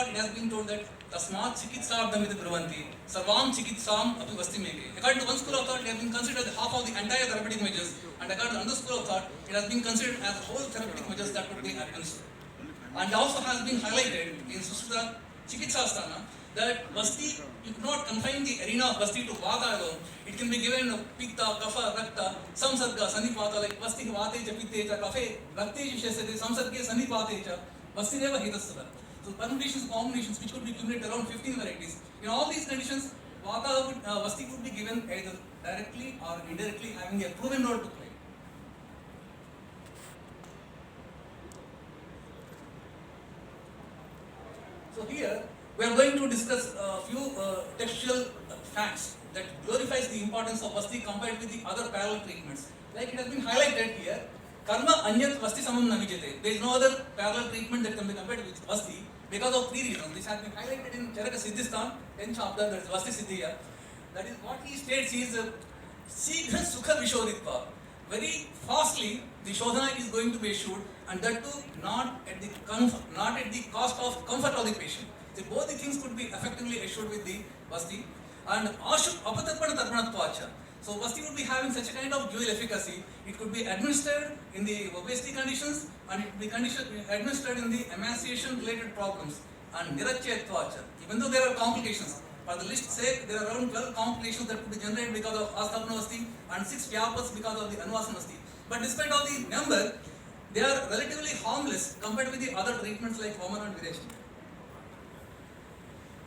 Upniषad, it has been told that Tasmat Chikitsardhamita Bruvanti, Sarvam Chikitsam Api Vasti Meke. According to one school of thought, it has been considered half of the entire therapeutic measures, and according to another school of thought, it has been considered as whole therapeutic measures that could be administered. And also has been highlighted in Susruta Chikitsasthana that Vasti, you could not confine the arena of Vasti to Vata alone. It can be given Pitta, Kapha, Rakta, Samsarga, Sannipata, like Vasti Vateja, Pitteja, Kaphe, Rakteja, Shesade, Samsarga, Sannipateja, Vasti Neva Hitasara. So permutations, combinations which could be accumulated around 15 varieties. In all these conditions, Vata would, Vasti would be given either directly or indirectly, having a proven role to play. So here we are going to discuss a few textual facts that glorifies the importance of Vasti compared with the other parallel treatments. Like it has been highlighted here, Karma Anyat Vasti Samam Navijate. There is no other parallel treatment that can be compared with Vasti because of three reasons. This has been highlighted in Charaka Siddhistan, 10th chapter, that is Vasti Siddhiya. That is what he states is Sigra Sukha Vishoditva. Very fastly, the Shodhana is going to be issued, and that too not at the cost of comfort of the patient. So both the things could be effectively issued with the Vasti. And Ashuk Apatarpana Tarpanatvacha. So Vasti would be having such a kind of dual efficacy. It could be administered in the obesity conditions, and it could be administered in the emaciation related problems. And Nirachyatvacha. Even though there are complications, for the list's sake, there are around 12 complications that could be generated because of Astapana Vasti and 6 Vyapas because of the Anuvasana Vasti. But despite all the number, they are relatively harmless compared with the other treatments like Vamana and Vireshna.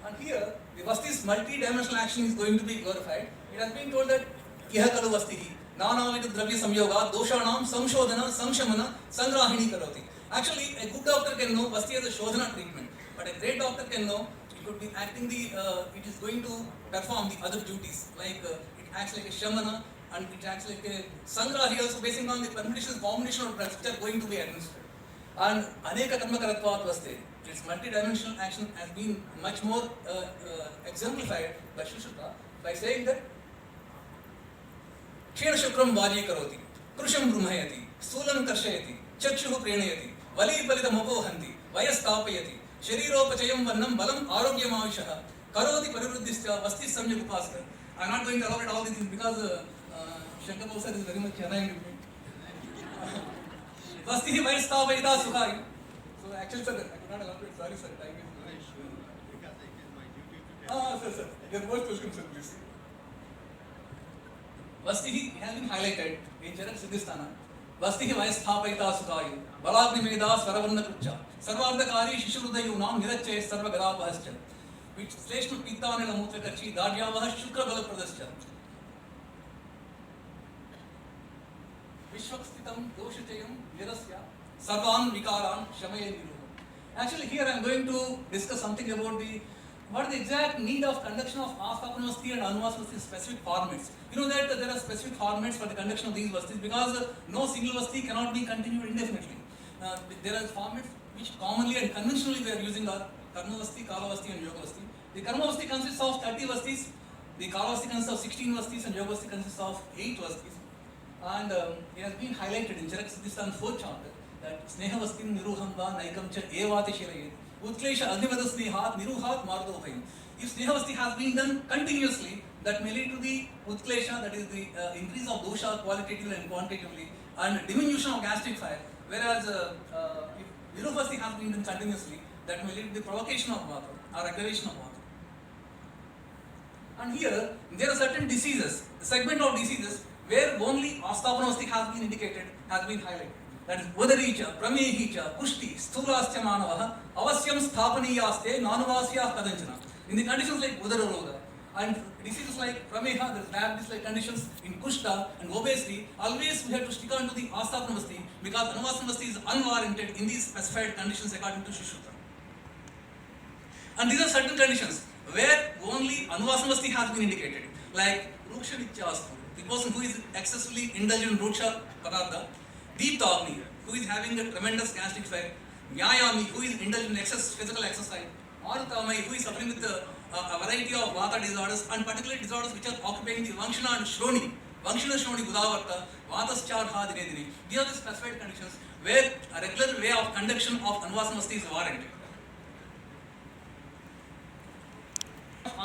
And here, the Vasti's multi-dimensional action is going to be glorified. It has been told that Iha Kalu Vastihi, Nanavidu Dravya Samyoga, Doshanam, Samshodhana, Samshamana, Sangrahini Karoti. Actually, a good doctor can know Vasti as a Shodhana treatment, but a great doctor can know it could be acting it is going to perform the other duties, like it acts like a Shamana and it acts like a Sangrahi also basing on the permutations, combination of drugs which are going to be administered. And Aneka Karma Karatvat Vaste, its multi-dimensional action has been much more exemplified by Sushruta by saying that Kshena Shukram Vaji Karoti, Krusham Brumhayati, Sulam Karshayati, Chakshuhu Prenayati, Vali Palita Mokohanti, Vayastapayati, Shariropachayam Varnam Balam Arogyam Avishaha, Karoti Parivrudhischa, Vasti Samyak Upaskar. I am not going to elaborate all these things because Shankar Bhusar is very much annoying with me. Vasti Vayastapayita Sukhai. So actually, sir, I could not elaborate. Sorry, sir. Time is very short. Sir. Your first question, sir, please. Vasti has been highlighted in Charaka Siddhisthana. Vasti Vayastapayita Sukhai, Balagni Meda Svaravarna Kucha, Sarvardakari Shishurudayu Nam Nirache Sarva Gadapahascha, which Sleshnu Pitta and Mutrakachi, Dadyavaha Shukra Bala Pradascha. Vishwakstitam Doshachayam Nirasya, Sarvan Vikaran Shamaye Niruha. Actually, here I am going to discuss something about what is the exact need of conduction of Astapana Vasti and Anuvasana Vasti in specific formats. You know that there are specific formats for the conduction of these Vastis because no single Vasti cannot be continued indefinitely. There are formats which commonly and conventionally we are using are Karma Vasti, Kala Vasti and Yoga Vasti. The Karma Vasti consists of 30 Vastis, the Kala Vasti consists of 16 Vastis and Yoga Vasti consists of 8 Vastis. And it has been highlighted in Charaka Siddhistan 4th chapter that Sneha Vastin Niruhamba Naikam Cha Evati Shirayet. Utklesha Agnivada Snehat Niruhat Mardopayam. If Snehavasti has been done continuously, that may lead to the Utklesha, that is the increase of dosha qualitatively and quantitatively, and diminution of gastric fire. Whereas if Niruvasti has been done continuously, that may lead to the provocation of Vata or aggravation of Vata. And here, there are certain diseases, the segment of diseases where only Astapana has been indicated, has been highlighted. That is Udaricha, Pramehicha, Pushti, Sthulascha Manavaha, Avasyam Sthapaniyaste, Nanuvasya Kadanchana. In the conditions like Udara Roga and diseases like Prameha, there is diabetes like conditions in Kushta and obesity, always we have to stick on to the Astapana because Anuvasana is unwarranted in these specified conditions according to Sushruta. And these are certain conditions where only Anuvasana has been indicated, like Ruksha Nichyastu, the person who is excessively indulgent in Ruksha Padartha, Deeptagni, who is having a tremendous gastric fire, Vyayami, who is indulgent in excess physical exercise, Arutamai, who is suffering with a variety of Vata disorders, and particularly disorders which are occupying the Vankshana and Shroni, Vankshana Shroni Budavarta, Vatascharha Dinedini. These are the specified conditions where a regular way of conduction of Anuvasana is warranted.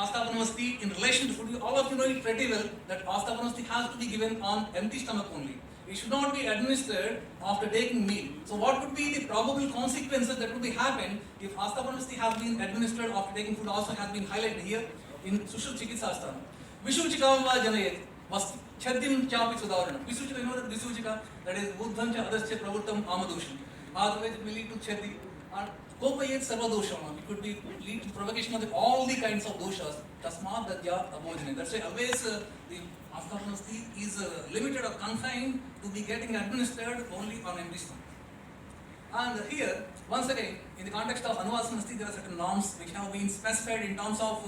Astapanavasti in relation to food, all of you know it pretty well that Astapanavasti has to be given on empty stomach only. It should not be administered after taking meal. So what would be the probable consequences that would be happen if Astapanavasti has been administered after taking food also has been highlighted here in Sushruta Chikitsasthana. Vishuchikam va janayet vasti chhadim chapi sudavarana. Visuchika, you know that Visuchika, that is Buddham cha adascha pravurtam amadosham. Otherwise it may lead to chhadi. And kopayet sarva dosham. It could be lead to provocation of all the kinds of doshas. Tasmat dadya abhojane. That's why always the Astapanavasti is limited or confined to be getting administered only on empty stomach. And here, once again, in the context of Anuvasanasti, there are certain norms which have been specified in terms of,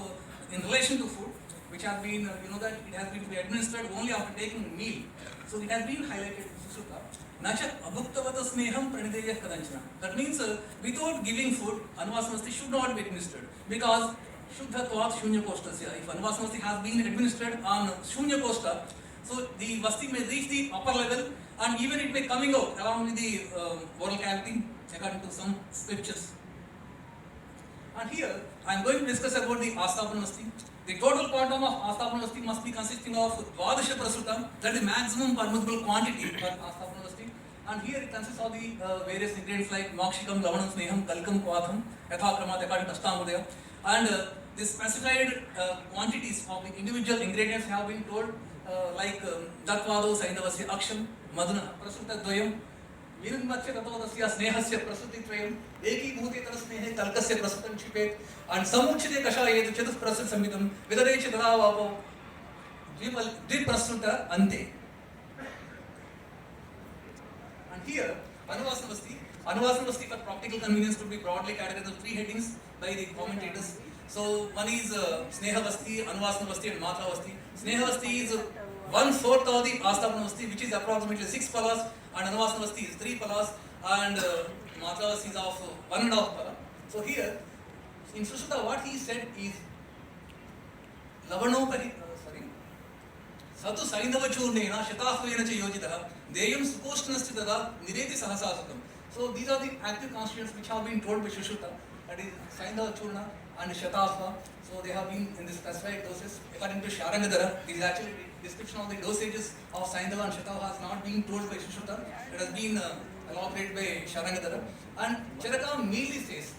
in relation to food, which have been, you know that it has been to be administered only after taking a meal. So it has been highlighted in Sushruta. Nacha abhuktavata sneham pranideyah kadanchana. That means without giving food, Anuvasanasti should not be administered because Shuddhatvat Shunya Kostasya. If Anuvasanasti has been administered on Shunya Kosta, so the Vasti may reach the upper level and even it may coming out along with the oral cavity according to some scriptures. And here I am going to discuss about the Astapanavasti. The total quantum of Astapanavasti must be consisting of Dvadasha Prasutam, that is the maximum permissible quantity for Astapanavasti. And here it consists of the various ingredients like Mokshikam, Lavanam, Sneham, Kalkam, Kvatham, Yathakramat, according to Ashtamudaya. And the specified quantities of the individual ingredients have been told like Datvado, Saindavasya, Aksham, Madhuna, Prasuta Dvayam, Virinmatsya Tatodasya, Snehasya, Prasuti Trayam, Eki Bhuti Tarasnehe, Talkasya Prasutam Chipet, and Samuchite Kashayet, Chetus Prasut Samitam, Vidarechi Tadavapo, Dvip Prasuta Ante. And here, Anuvasanavasti for practical convenience could be broadly categorized into three headings by the commentators. So one is Snehavasti, Anuvasanavasti and Matravasti. Snehavasti is 1/4 of the Astapanavasti, which is approximately 6 palas, and Anuvasanavasti is 3 palas, and Matravasti is of 1.5 pala. So here, in Sushruta, what he said is Lavanopari, Satu Saindavachurnena, Shatahvena cha yojitaha, Deyam Suposhnasti tada, Nireti Sahasasukam. So these are the active constituents which have been told by Sushruta, that is Saindavachurna and Shatahva. So they have been in the specified doses. According to Sharangadhara, this is actually the description of the dosages of Saindava and Shatahva has not been told by Sushruta. It has been elaborated by Sharangadhara. And Charaka merely says,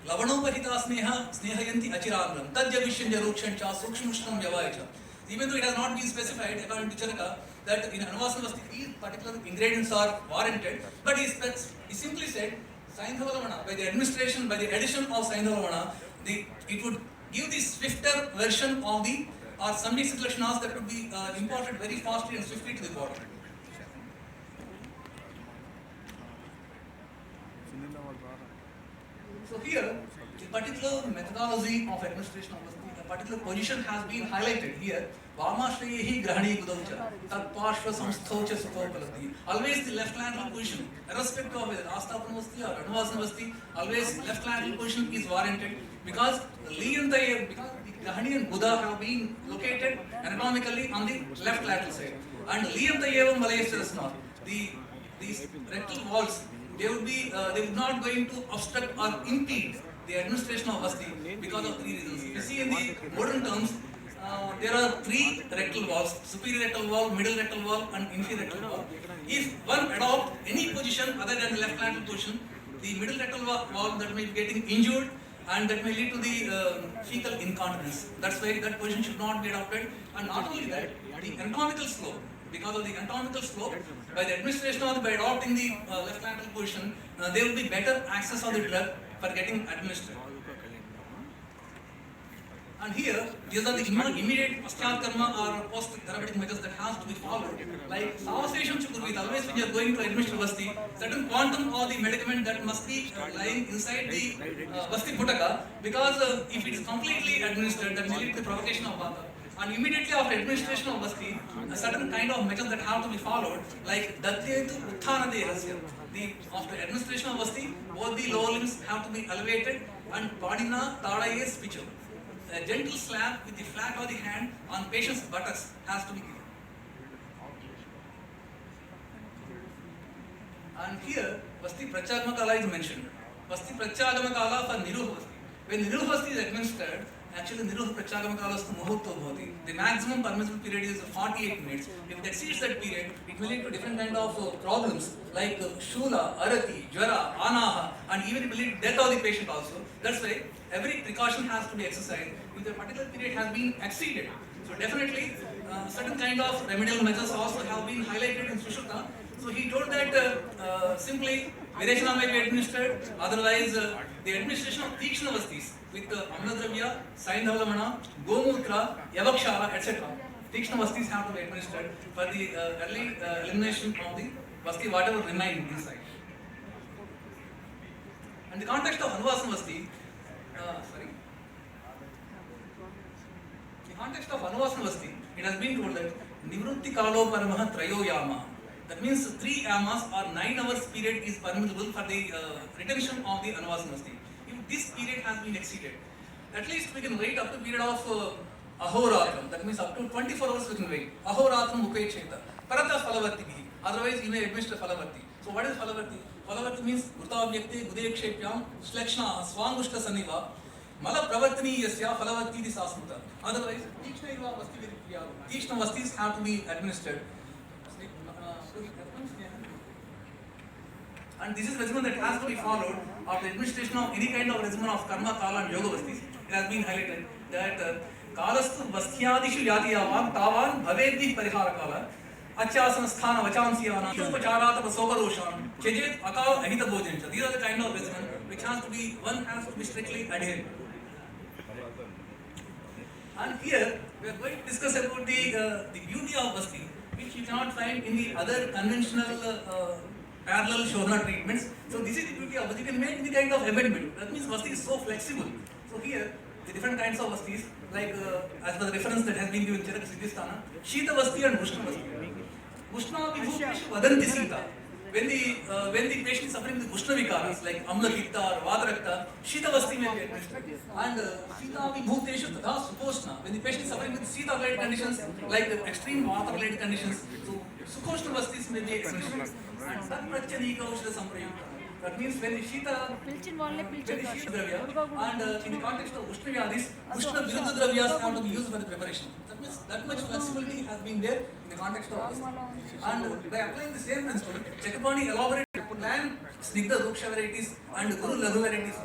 Lavanopahita sneha snehayanti achiranam, Tadjavishyan jarukshancha sukshmushtam vyavaicha. Even though it has not been specified, according to Charaka, that in Anuvasanavasti these particular ingredients are warranted, but he simply said, Saindhavalavana, by the administration, by the addition of Saindhavalavana, it would give the swifter version of the, or some lakshanas that would be imported very fastly and swiftly to the body. So here, the particular methodology of administration of a particular position has been highlighted here. Vamashreyehi grahani gudavcha, tatpashva samsthocha sukhopalati. Always the left lateral position, irrespective of whether Astapanavasti or Anuvasanavasti, always left lateral position is warranted because the grahani and Buddha have been located anatomically on the left lateral side. And Liyantayevam Malayasarasna, these rectal walls, they would not going to obstruct or impede the administration of Vasti because of 3 reasons. If you see in the modern terms, there are 3 rectal walls: superior rectal wall, middle rectal wall, and inferior rectal wall. If one adopt any position other than the left lateral position, the middle rectal wall that may be getting injured and that may lead to the fecal incontinence. That's why that position should not be adopted. And not only that, the anatomical slope. Because of the anatomical slope, by the administration or by adopting the left lateral position, there will be better access of the drug for getting administered. And here, these are the immediate paschal karma or post-therapeutic measures that has to be followed. Like Savasesham Chukurvit, always when you are going to administer Vasti, certain quantum of the medicament that must be lying inside the Vasti Bhutaka, because if it is completely administered, that may lead to provocation of Vata. And immediately after administration of Vasti, a certain kind of measures that have to be followed, like Datyetu Utthana Dehasya. After administration of Vasti, both the lower limbs have to be elevated and Padina Tadaye Spichu. A gentle slap with the flat of the hand on patient's buttocks has to be given. And here, Vasti Prachagama Kala is mentioned. Vasti Prachagama Kala for Niruha Vasti. When Niruha Vasti is administered, actually niruh prachagamakalasthu muhurto bhavati. The maximum permissible period is 48 minutes. If it exceeds that period, it will lead to different kind of problems like shula, arati, jwara, anaha, and even it will lead to death of the patient also. That's why every precaution has to be exercised if the particular period has been exceeded. So definitely certain kind of remedial measures also have been highlighted in Sushruta. So he told that simply Vireshana may be administered, otherwise the administration of Tikshna Vastis with Amladravya, Saindhalamana, Gomutra, Yavakshala, etc. Tikshna Vastis have to be administered for the early elimination of the Vasti, whatever remain inside. In the context of Anuvasana Vasti, in the context of Anuvasana Vasti, it has been told that Nivrutti Kalo Paramaha Trayo Yama. That means 3 yamas or 9 hours period is permissible for the retention of the Anuvasana Vasti. If this period has been exceeded, at least we can wait up to period of Ahoratram. That means up to 24 hours we can wait. Ahoratram Upecheta. Parata Phalavarti. Otherwise you may administer Phalavarti. So what is Phalavarti? Phalavarti means Murtavyakti, Gudekshepyam, Shlekshna, Swangushta Saniva, Mala Pravartani Yasya, Phalavarti the Sasmuta. Otherwise, Tikshna Vastis have to be administered. And this is regimen that has to be followed of the administration of any kind of regimen of karma, kala and yoga vastis. It has been highlighted that kalastu vasthyadishu yatiyavan tavan bhavedhi parihara kala achasana sthana vachansiyana upacharata pasokaroshan chejet akal ahita bhojancha. These are the kind of regimen which has to be, one has to be strictly adhered. And here we are going to discuss about the beauty of vasti, which you cannot find in the other conventional parallel Shorna treatments. So this is the beauty of it. You can make any kind of amendment. That means Vasti is so flexible. So here, the different kinds of Vastis, like as per the reference that has been given, Charaka Siddhisthana, Shita Vasti and Ushna Vasti. Ushna Vibhupeshu Vadanti Sita. When the patient is suffering with Ushna Vikaras, like Amla Pitta or Vatarakta, Shita Vasti may be administered. And Shita Vibhupeshu Tadha Sukoshna. When the patient is suffering with Sita-related conditions, like the extreme Vata-related conditions, so Sukoshna Vastis may be administered. And Tatprachyanika Ushna Samprayukta. That means when the Shita Dravya, and in the context of Ushna Vyadis, Ushna Viruddha Dravyas have to be used for the preparation. That means that much flexibility has been there in the context of this. And by applying the same principle, Chakapani elaborated plan Snigdha Ruksha varieties and Guru Ladhu varieties.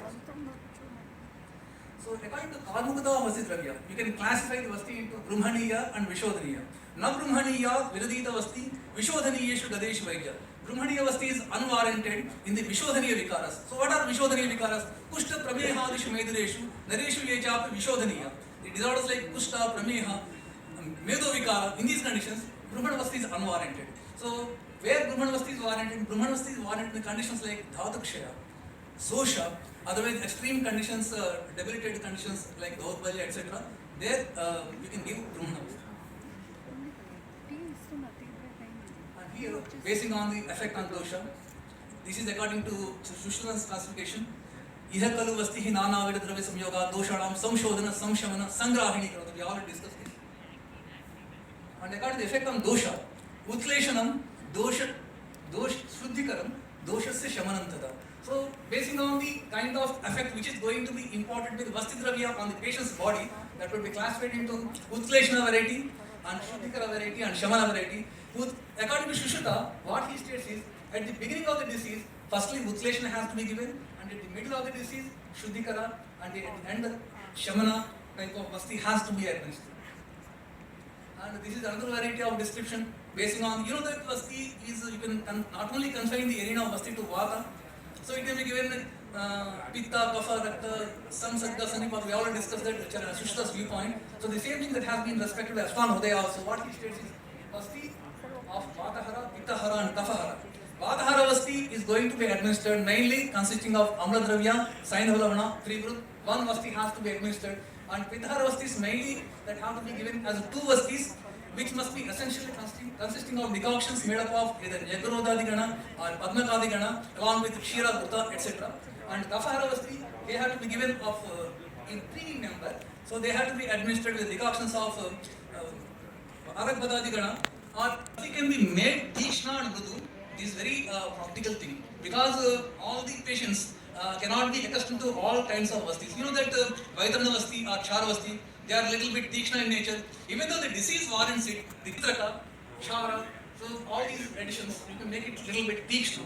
So according to Karmukata Vasti Dravya, you can classify the Vasti into Brahmaniya and Vishodhaniya. Na Brahmaniya Viradita Vasti, Vishodhaniyeshu Gadeshu Vaidya. Brahmaniya Vasti is unwarranted in the Vishodhaniya Vikaras. So what are Vishodhaniya Vikaras? Kushta Pramehadishu Medureshu, Nareshu Yechapi Vishodhaniya. The disorders like Kushta, Prameha, Medo Vikara, in these conditions, Brahmana Vasti is unwarranted. So where Brahmana Vasti is warranted? Brahmana Vasti is warranted in conditions like Dhatukshaya, Sosha, otherwise extreme conditions, debilitated conditions like Dhautbalya, etc. There you can give Brahmana Vasti. And here, basing on the effect on dosha, this is according to Sushrutan's classification. Iha kalu vasti hi nana avida dravya samyoga doshanam samshodhana samshamana sangrahini karatu. We already discussed this. And according to the effect on dosha, utleshanam dosh shuddhikaram doshasya shamanantada. So basing on the kind of effect which is going to be imparted with vasti dravya on the patient's body, that will be classified into utleshana variety and shuddhikara variety and shamana variety. According to Sushruta, what he states is, at the beginning of the disease, firstly utleshana has to be given, and at the middle of the disease, shuddhikara, and at the end, shamana type of vasti has to be administered. And this is another variety of description basing on, that vasti is, you can not only confine the arena of vasti to vata, so it can be given pitta, kapha, rakta, samsagga, sanipa. We already discussed that Sushruta's viewpoint. So the same thing that has been respected by Ashwan Hudaya also. What he states is vasti of vatahara, pittahara and kaphahara. Vatahara vasti is going to be administered mainly consisting of Amla Dravya, Saindhalamana, Trivrut. One vasti has to be administered. And pittahara vasti is mainly that have to be given as 2 vastis, which must be essentially consisting of decoctions made up of either Yagarodhadigana or Padmakadigana along with Kshira, Bhuta, etc. And Kaphahara vasti, they have to be given of in 3 in number, so they have to be administered with decoctions of Arakbadadigana, or it can be made Tikshna and Mrudu. This is very practical thing, because all the patients cannot be accustomed to all kinds of vastis. You know that Vaitarna vasti or Char vasti, they are a little bit Tikshna in nature. Even though the disease warrants it, the Pitraka, Chara, so all these additions, you can make it a little bit Tikshna.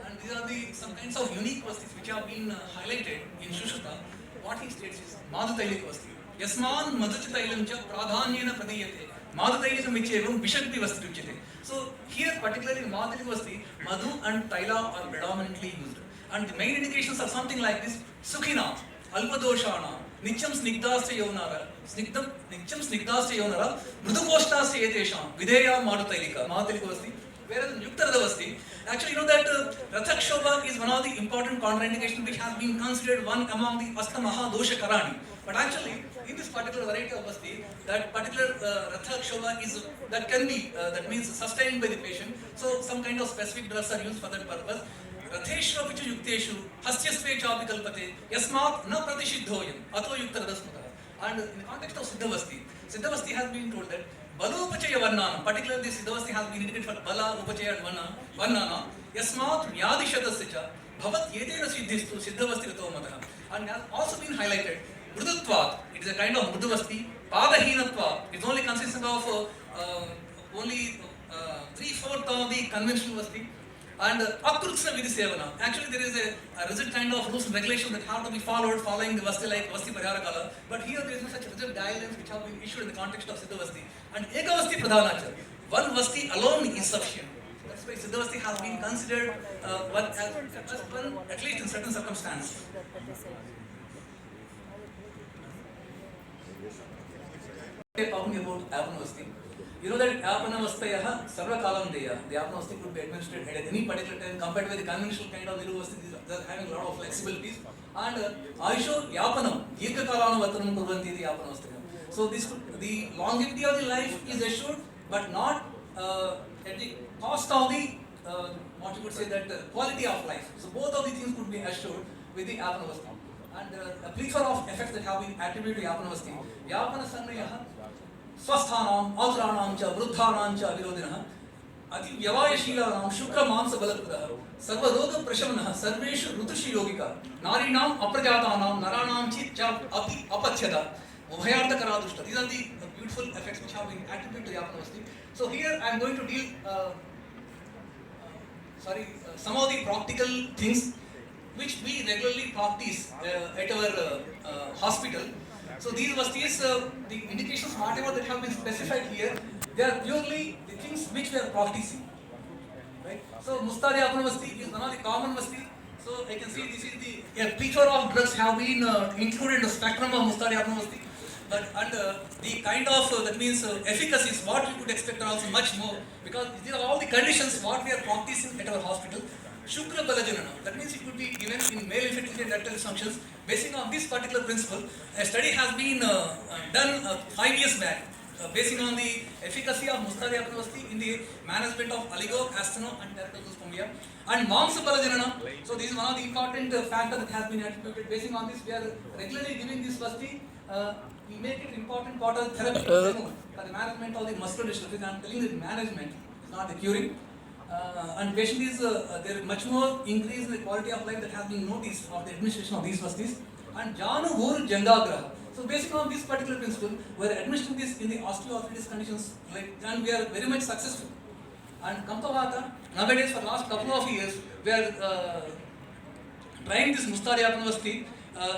And these are the some kinds of unique vastis which have been highlighted in Shushruta. What he states is Madhutailik vasti. Yasman madhuchitailam cha pradhanyena pradiyate. Madhutailikam ichevam vishakti vasti uchyate. So here particularly in Madhutailik vasti, Madhu and Taila are predominantly used. And the main indications are something like this: Sukhina, Alpadoshana, Nityam Snigdasya Yaunara, Nityam Snigdasya Yaunara, Mrudukoshtasya Yetesham, Videya Madhutailika, Madhutailik vasti. Whereas in Yukta Vasti, actually you know that Rathakshobha is one of the important contraindications which has been considered one among the Astamaha Dosha Karani. But actually, in this particular variety of Vasti, that particular Rathakshobha is that can be that means sustained by the patient. So some kind of specific drugs are used for that purpose. Ratheshra Vichu Yukteshu, Hastyasve Chapikalpate, Yasmat na Pratishidhoyam, Ato Yukta Radasmata. And in the context of Siddhavasti, Siddhavasti has been told that Balu Upachaya Varnana, particularly Siddhavasti has been indicated for Bala, Upachaya and Varnana, Yasmat Yadishatasya, Bhavat Yetena Siddhistu, Siddhavasti Ratomataha. And has also been highlighted, Mrudutvat, it is a kind of Mruduvasti, Padahinatva, it only consisting of only 3/4 of the conventional Vasti. And Akrutsna Vidisevana. Actually, there is a rigid kind of rules and regulations that have to be followed following the Vasti like Vasti Pariharakala. But here there is no such rigid guidelines which have been issued in the context of Siddhavasti. And Ekavasti Pradhanachar. One Vasti alone is sufficient. That's why Siddhavasti has been considered one as one, at least in certain circumstances. Talking about Apanavasti. You know that Apanavastayaha Sarvakalam Deya. The Apanavasti could be administered at any particular time compared with the conventional kind of Niruvasti. They are having a lot of flexibilities. And Aisho Yapanam, Yirkakalana Vatanam Kurvanti the Apanavastaya. So this could, the longevity of the life is assured, but not at the cost of the what you could say that quality of life. So both of the things could be assured with the Apanavasti. And a plethora of effects that have been attributed to Apanavasti. Yapana Sannayaha Swasthanam, Atranam cha, Vruddhanam cha, Virodinaha, Ati Vyavayashilanam, Shukra Mansa Balapadaha, Sarva Roga Prashamanaha, Sarveshu Rutushi Yogika, Narinam Aprajatanam, Naranam Chit cha, Api Apachyada, Ubhayartha Karadushta. These are the beautiful effects which have been attributed to Apanavasti. So here I am going to deal, some of the practical things which we regularly practice at our hospital. So these vastis, the indications, whatever that have been specified here, they are purely the things which we are practicing. Right? So Mustari Apanavasti is one of the common vasti. So I can see this is a plethora of drugs have been included in the spectrum of Mustari Apanavasti. But and the kind of that means efficacy is what we could expect are also much more, because these are all the conditions what we are practicing at our hospital. Shukra Balajanana, that means it could be given in male infertility and erectile dysfunctions. Basing on this particular principle, a study has been done 5 years back, basing on the efficacy of Mustari Apanavasti in the management of oligo, asteno and teratozoospermia. And Mamsa Balajanana, so this is one of the important factors that has been attributed. Basing on this, we are regularly giving this Vasti. We make it important part of therapy for the management of the muscular dystrophy. I am telling you, the management is not the curing. And patient is there is much more increase in the quality of life that has been noticed of the administration of these vastis. And Janu Vur Jangagraha. So based on this particular principle, we are administering this in the osteoarthritis conditions, and we are very much successful. And Kampavata, nowadays for last couple of years, we are trying this Mustari Apanavasti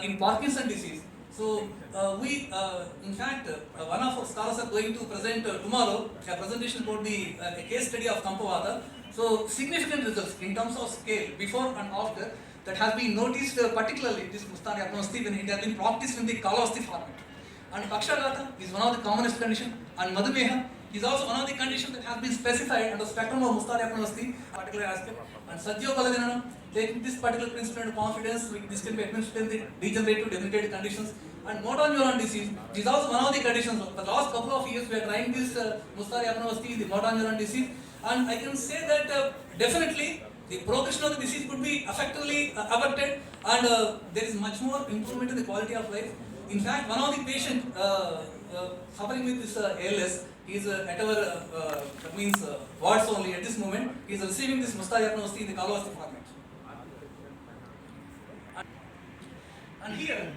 in Parkinson disease. So in fact, one of our scholars are going to present tomorrow a presentation about the case study of Kampavata. So significant results in terms of scale before and after that has been noticed, particularly this Mustari Apanavasti when it has been practiced in the Kalavasti format. And Pakshagata is one of the commonest conditions, and Madhumeha is also one of the conditions that has been specified under the spectrum of Mustari Apanavasti particular aspect. And Sadhyo Balajanana, taking this particular principle into confidence, this can be administered in the degenerative debilitated conditions. And motor neuron disease is also one of the conditions. For the last couple of years, we are trying this Mustari Apanavasti, the motor neuron disease, and I can say that definitely the progression of the disease could be effectively averted, and there is much more improvement in the quality of life. In fact, one of the patients suffering with this ALS, He is at our that means wards only at this moment. He is receiving this Mustayapna Vasti in the Kalavasti format. And here,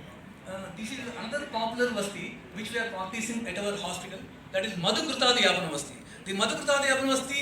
this is another popular Vasti which we are practicing at our hospital. That is Madhukrita Dhyapana Vasti. The Madhukrita Dhyapana Vasti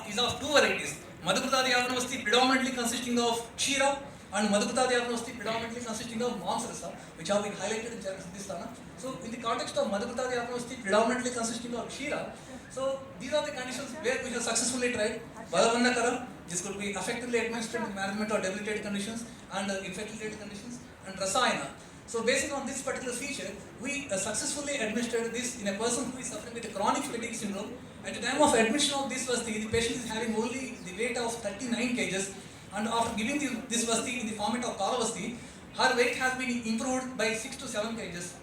is of two varieties. Madhukrita Dhyapana Vasti predominantly consisting of Kshira, and Madhukrita Dhyapana Vasti predominantly consisting of Mamsarasa, which have been highlighted in Siddhisthana. So, in the context of Madhukrita Dhyapana Vasti predominantly consisting of Kshira, so these are the conditions where we have successfully tried Balavanna. This could be effectively administered in management of debilitated conditions and infected conditions, and Rasayana. So based on this particular feature, we successfully administered this in a person who is suffering with a chronic fatigue syndrome. At the time of admission of this Vasti, the patient is having only the weight of 39 kgs, and after giving this Vasti in the format of Kalavasti, her weight has been improved by 6 to 7 kgs.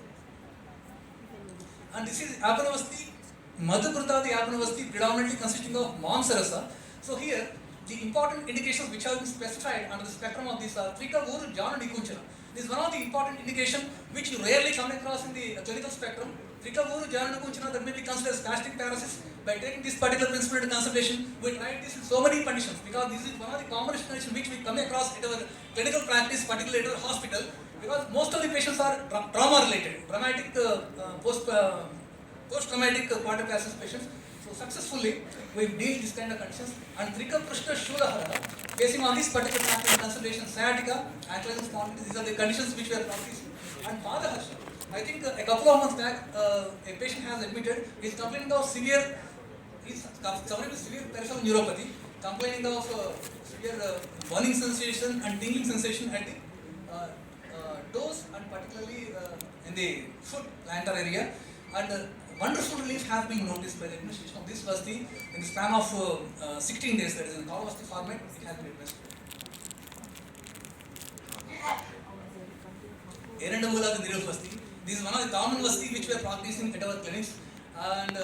And this is Apanavasti, Madhukrita Apanavasti predominantly consisting of Mamsarasa. So here, the important indications which have been specified under the spectrum of this are Trika Uru Jana Nikunchana. This is one of the important indications which you rarely come across in the clinical spectrum. Trika Uru Jana Nikunchana, that may be considered as gastric paralysis. By taking this particular principle into consideration, we tried this in so many conditions because this is one of the commonest conditions which we come across in our clinical practice, particularly at our hospital, because most of the patients are trauma related, traumatic post-traumatic quarter crisis patients. So successfully we deal this kind of conditions, and Trika Prishta Shulahara, basing on this particular practice consideration, sciatica, ankylosing spondylitis, these are the conditions which we are practicing. And Padaharsha, I think a couple of months back, a patient has admitted, he is complaining of severe, he is suffering with severe peripheral neuropathy, complaining of severe burning sensation and tingling sensation at the toes, and particularly in the foot plantar area, and wonderful relief has been noticed by the administration of this Vasti in the span of 16 days, that is in Kalavasti format, it has been administered. Erandamula Nirul Vasti. This is one of the common Vasti which we are practicing at our clinics. And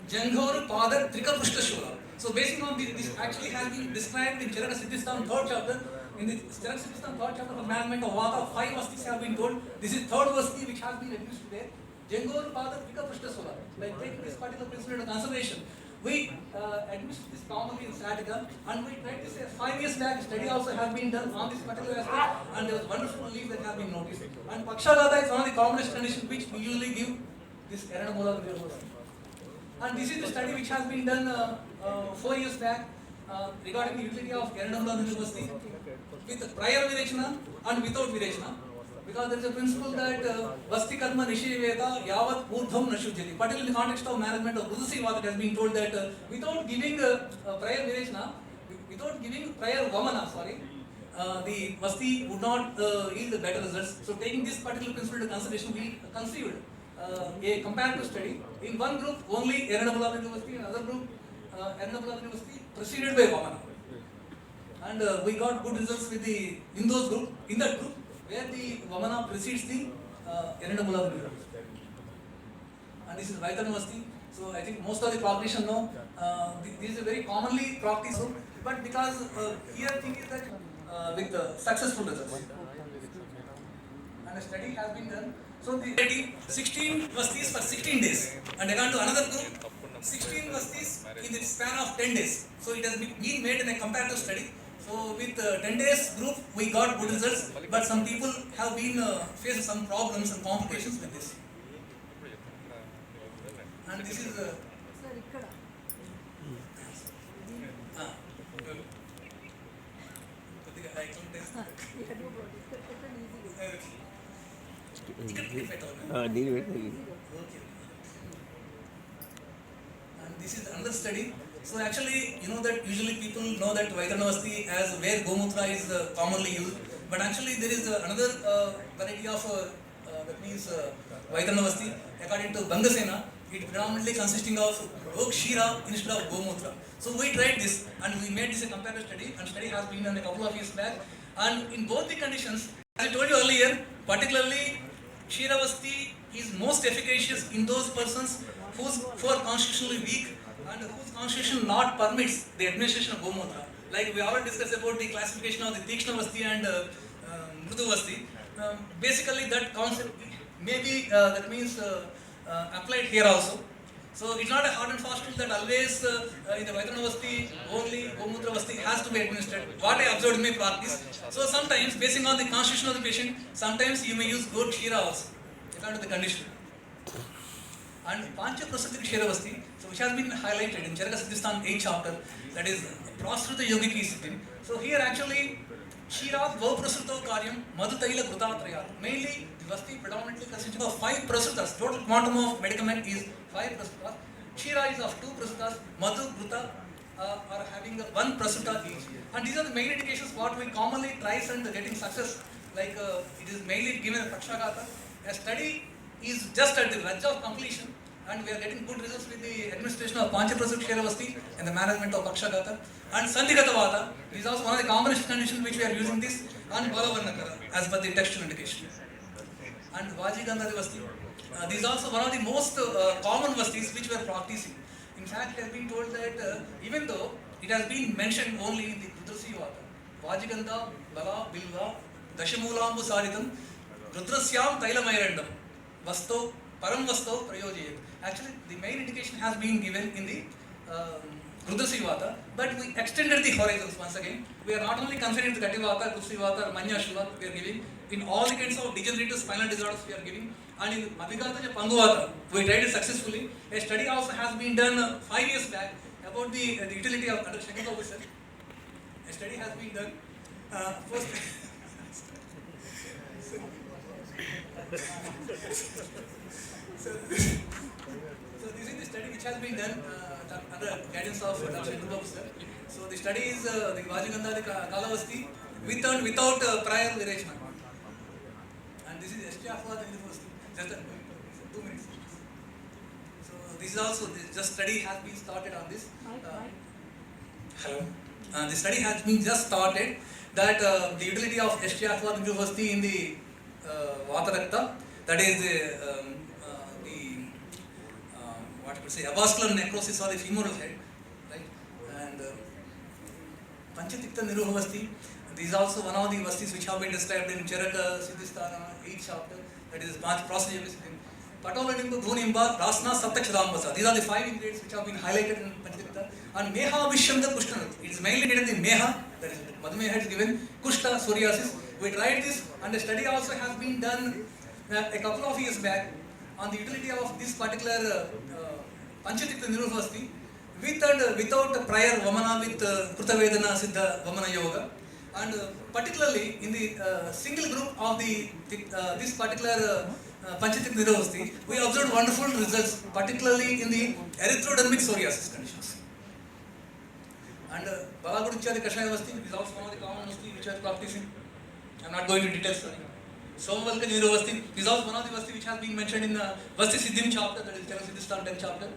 Janghor Padar Trika Pushta Shura. So based on this actually has been described in Charaka Siddhisthana 3rd chapter. In the Charaka Siddhisthana 3rd chapter of management of Vata, 5 Vastis have been told. This is 3rd Vasti which has been administered there. Janghor Padar Trika Pushta Shura. By taking this particular principle into consideration, we administered this commonly in sciatica, and we tried this 5 years back. Study also has been done on this particular aspect, and there was wonderful relief that has been noticed. And Pakshagata is one of the commonest conditions which we usually give this Eranamola Vasti. And this is the study which has been done 4 years back regarding the utility of Eranamola Vasti with prior Virechana and without Virechana. Because there is a principle that Vasti Karma Nishiveta Yavat Urdham Nashuddhiti. Particularly in the context of management of Rudasi Vata, it has been told that without giving prior Virechana, without giving prior Vamana, the Vasti would not yield better results. So taking this particular principle into consideration, we conceived a comparative study. In one group only Eranamola Vasti, in another group Eranamola Vasti preceded by Vamana. And we got good results with in that group, where the Vamana precedes the Eranamola Vasti. And this is Vaitana Vasti. So I think most of the practitioners know this is a very commonly practiced, but because here thing is that with successful results. And a study has been done. So the 16 Vastis for 16 days, and again to another group, 16 Vastis in the span of 10 days. So it has been made in a comparative study. So with 10 days group, we got good results, but some people have been faced some problems and complications with this. And this is and this is another study. So actually, you know that usually people know that Vaitana Vasti as where Gomutra is commonly used, but actually there is another variety of that means Vaitana Vasti. According to Bangasena, it predominantly consisting of Gokshira instead of Gomutra. So we tried this and we made this a comparative study, and study has been done a couple of years back. And in both the conditions, as I told you earlier, particularly Kshira Vasti is most efficacious in those persons who are constitutionally weak and whose constitution not permits the administration of Gomutra. Like we already discussed about the classification of the Tikshna Vasti and Mrudu Vasti. Basically that concept may be that means applied here also. So it's not a hard and fast rule that always in the Vaidana Vasti, only Gomutra Vasti has to be administered. What I observed in my practice. So sometimes, basing on the constitution of the patient, sometimes you may use goat Kshira also, according to the condition. And Pancha Prasudhi Kshiravasti, so which has been highlighted in Charaka Siddhistan 8th chapter, that is Prasruta Yogiki Siddhim. So here actually, Kshira Vaprasruto Karyam Madhutaila Krutatraya. Mainly, the Vasti predominantly consisting of 5 prasutas. Total quantum of medicament is 5 prasutas. Kshira is of 2 prasutas. Madhu, Kruta are having 1 prasuta each. And these are the main indications what we commonly try and getting success. Like it is mainly given as Pakshagata. A study is just at the verge of completion, and we are getting good results with the administration of Panchaprasut Kshiravasti and the management of Pakshagata. And Sandhigata Vata is also one of the combination conditions which we are using this, and Balavarnakara as per the textual indication. And Vajigandhari Vasti, this is also one of the most common Vastis which we are practicing. In fact, it has been told that even though it has been mentioned only in the Rudrasi Vata, Vajigandha, Bala, Bilva, Dashamulambu Saritam, Rudrasyam Tailamayarandam. Vasto, Param Vasto, Prayojayat. Actually, the main indication has been given in the Rudrasivata, but we extended the horizons once again. We are not only considering the Gativata, Kusivata, Manya Shiva, we are giving. In all the kinds of degenerative spinal disorders, we are giving. And in Madhigata Panguvata, we tried it successfully. A study also has been done 5 years back about the utility of under second officer. A study has been done. First. So this is the study which has been done under guidance of Dr. Hindu sir. So the study is the Vajigandha, the Kalavasti with and without prior arrangement. And this is STF for the university. Just 2 minutes. So this is also, this study has been started on this. Hello. The study has been just started that the utility of STF for the university in the Vata Rakta, that is what you could say, avascular necrosis or the femoral head, right? And Panchatikta Niruha Vasti, this is also one of the Vastis which have been described in Charaka Siddhisthana 8th chapter, that is Prasna Patola Nimba, Dhunimba, Rasna, Saptakshadambasa. These are the 5 ingredients which have been highlighted in Panchatikta. And Meha Vishamda Kushtana, it is mainly needed in Meha, that is Madhumeha is given, Kushta, psoriasis. We tried this, and a study also has been done a couple of years back on the utility of this particular Panchatikta Niruvasti with and without prior Vamana with Krutavedana Siddha Vamana Yoga, and particularly in the single group of this particular Panchatikta Niruvasti, we observed wonderful results, particularly in the erythrodermic psoriasis conditions. And Balaguduchari Kashaya Vasti is also one of the common Vasti which are practicing. I am not going into details. Somavalka Nirovasti is also one of the Vasti which has been mentioned in the Vasti Siddhim chapter, that is Charaka Siddhisthana 10th chapter.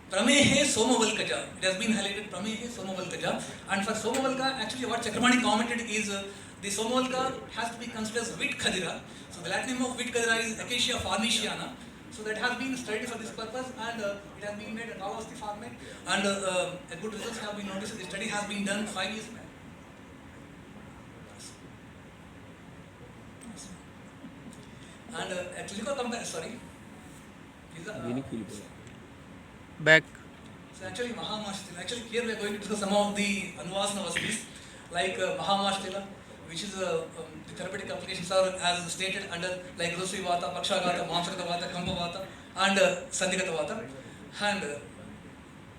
Pramehe Somavalkaja, it has been highlighted Pramehe Somavalkaja. And for Somavalka, actually what Chakramani commented is the Somavalka has to be considered as Vit Khadira. So the Latin name of Vit Khadira is Acacia farnesiana. So that has been studied for this purpose, and it has been made a Kalavasti format, and good results have been noticed. The study has been done 5 years back. And at clinical comparison, sorry. Back. So actually Mahamashthila, actually here we are going to discuss some of the Anuvasana Vastis, like Mahamashthila, which is the therapeutic applications are as stated under like Rusvi Vata, Pakshagata, Mamsakata Vata, Kampa Vata, and Sandhigata Vata. And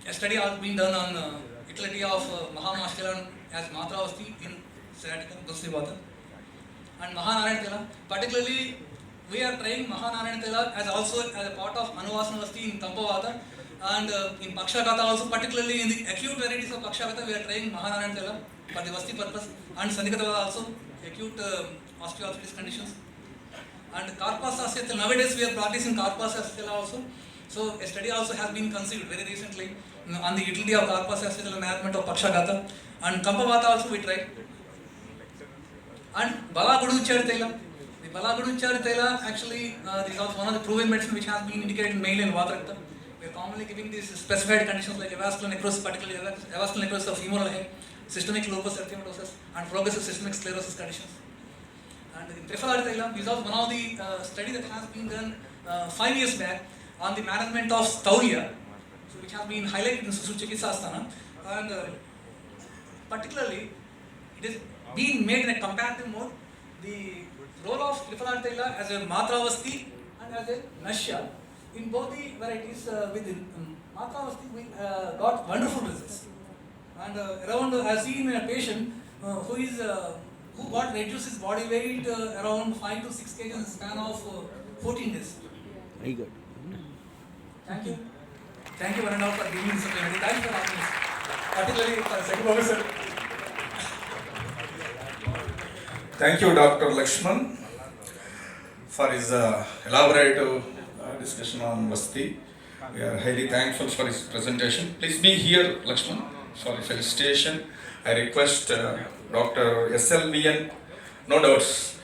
a study has been done on utility of Mahamashthila as Matravasti in sciatica, Rusvi Vata. And Mahanarayana Tila, particularly we are trying Mahanarayana Tila as also as a part of Anuvasana Vasti in Kampavata, and in Pakshagata also, particularly in the acute varieties of Pakshagata, we are trying Mahanarayana Tila for the Vasti purpose, and Sandhigata Vata also, acute osteoarthritis conditions. And Karpasasya Tila, nowadays we are practicing Karpasasya Tila also. So a study also has been conceived very recently on the utility of Karpasasya Tila management of Pakshagata, and Kampavata also we tried. And Balaguduchari Tila. The Balaguduchari Tila actually is also one of the proven medicine which has been indicated mainly in Vata Rakta. We are commonly giving these specified conditions like avascular necrosis, particularly avascular necrosis of femoral head, systemic lupus erythematosus, and progressive systemic sclerosis conditions. And in Trifalari Tila is also one of the study that has been done 5 years back on the management of Stauria, which has been highlighted in Susu Chikitsa Asthana, and particularly it is being made in a comparative mode. The role of Triphala Taila as a Matravasti and as a Nashya in both the varieties with Matravasti we got wonderful results. And around I have seen a patient who got reduced his body weight around 5 to 6 kg in the span of 14 days. Very good. Thank you. Thank you one and all for giving me this opportunity. Thank you for having us. Particularly for Second Professor. Thank you, Dr. Lakshman, for his elaborate discussion on Vasti. We are highly thankful for his presentation. Please be here, Lakshman, for felicitation. I request Dr. SLVN, no doubts.